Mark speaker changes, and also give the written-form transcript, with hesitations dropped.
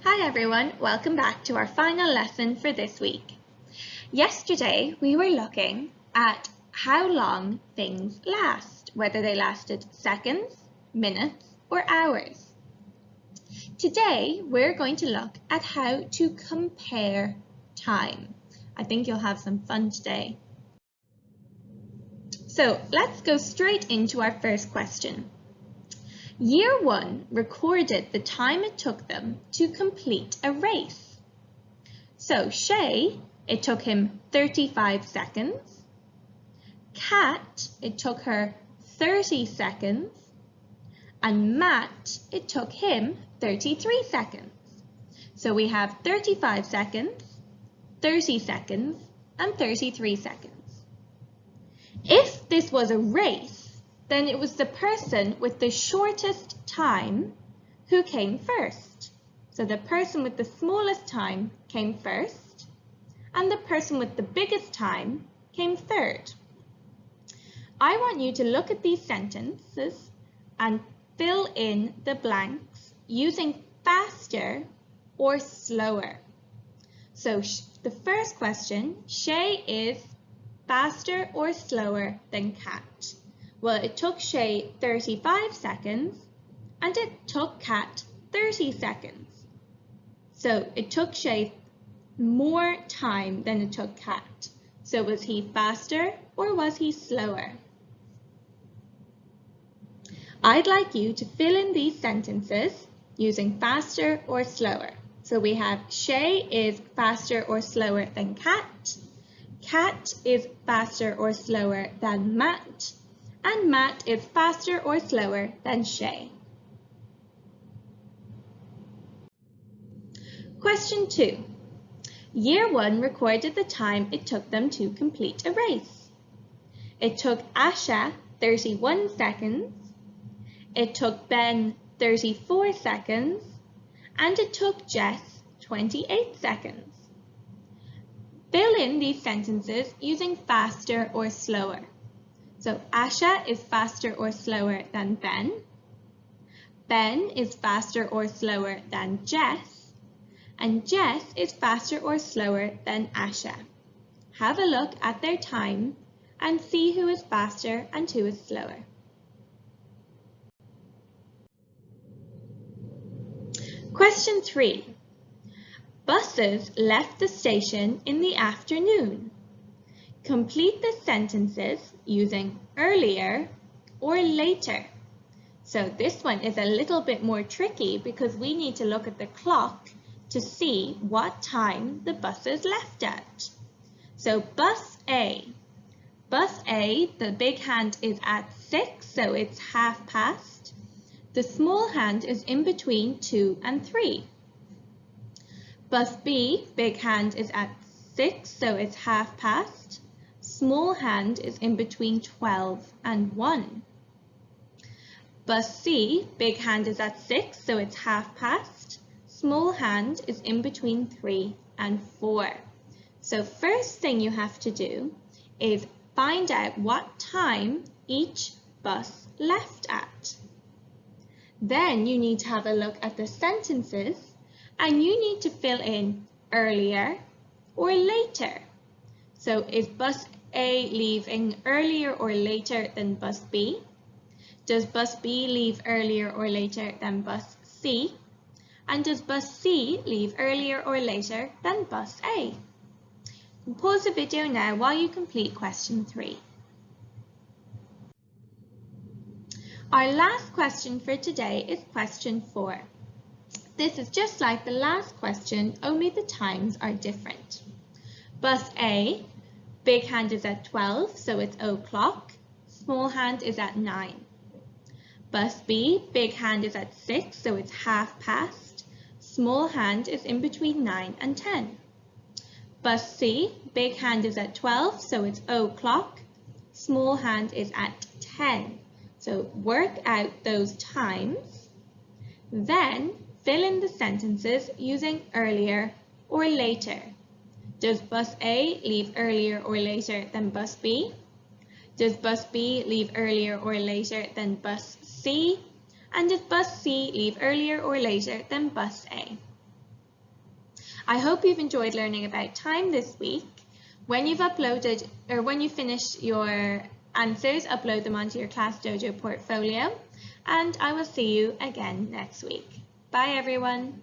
Speaker 1: Hi everyone, welcome back to our final lesson for this week. Yesterday we were looking at how long things last, whether they lasted seconds, minutes or hours. Today we're going to look at how to compare time. I think you'll have some fun today. So let's go straight into our first question. Year 1 recorded the time it took them to complete a race. So Shay, it took him 35 seconds. Kat, it took her 30 seconds. And Matt, it took him 33 seconds. So we have 35 seconds, 30 seconds, and 33 seconds. If this was a race, then it was the person with the shortest time who came first. So the person with the smallest time came first, and the person with the biggest time came third. I want you to look at these sentences and fill in the blanks using faster or slower. So the first question, Shay is faster or slower than Kat? Well, it took Shay 35 seconds and it took Kat 30 seconds. So it took Shay more time than it took Kat. So was he faster or was he slower? I'd like you to fill in these sentences using faster or slower. So we have Shay is faster or slower than Kat. Kat is faster or slower than Matt. And Matt is faster or slower than Shay. Question 2. Year 1 recorded the time it took them to complete a race. It took Asha 31 seconds. It took Ben 34 seconds. And it took Jess 28 seconds. Fill in these sentences using faster or slower. So Asha is faster or slower than Ben. Ben is faster or slower than Jess. And Jess is faster or slower than Asha. Have a look at their time and see who is faster and who is slower. Question 3. Buses left the station in the afternoon. Complete the sentences using earlier or later. So this one is a little bit more tricky because we need to look at the clock to see what time the buses left at. So bus A, the big hand is at 6, so it's past. The small hand is in between 2 and 3. Bus B, big hand is at 6, so it's past. Small hand is in between 12 and 1. Bus C, big hand is at 6, so it's past. Small hand is in between 3 and 4. So first thing you have to do is find out what time each bus left at. Then you need to have a look at the sentences and you need to fill in earlier or later. So is bus A leaving earlier or later than bus B? Does bus B leave earlier or later than bus C? And does bus C leave earlier or later than bus A? Pause the video now while you complete question 3. Our last question for today is question 4. This is just like the last question, only the times are different. Bus A, big hand is at 12, so it's o'clock. Small hand is at 9. Bus B, big hand is at 6, so it's past. Small hand is in between 9 and 10. Bus C, big hand is at 12, so it's o'clock. Small hand is at 10. So work out those times. Then fill in the sentences using earlier or later. Does bus A leave earlier or later than bus B? Does bus B leave earlier or later than bus C? And does bus C leave earlier or later than bus A? I hope you've enjoyed learning about time this week. When you've uploaded, or when you finish your answers, upload them onto your Class Dojo portfolio, and I will see you again next week. Bye everyone.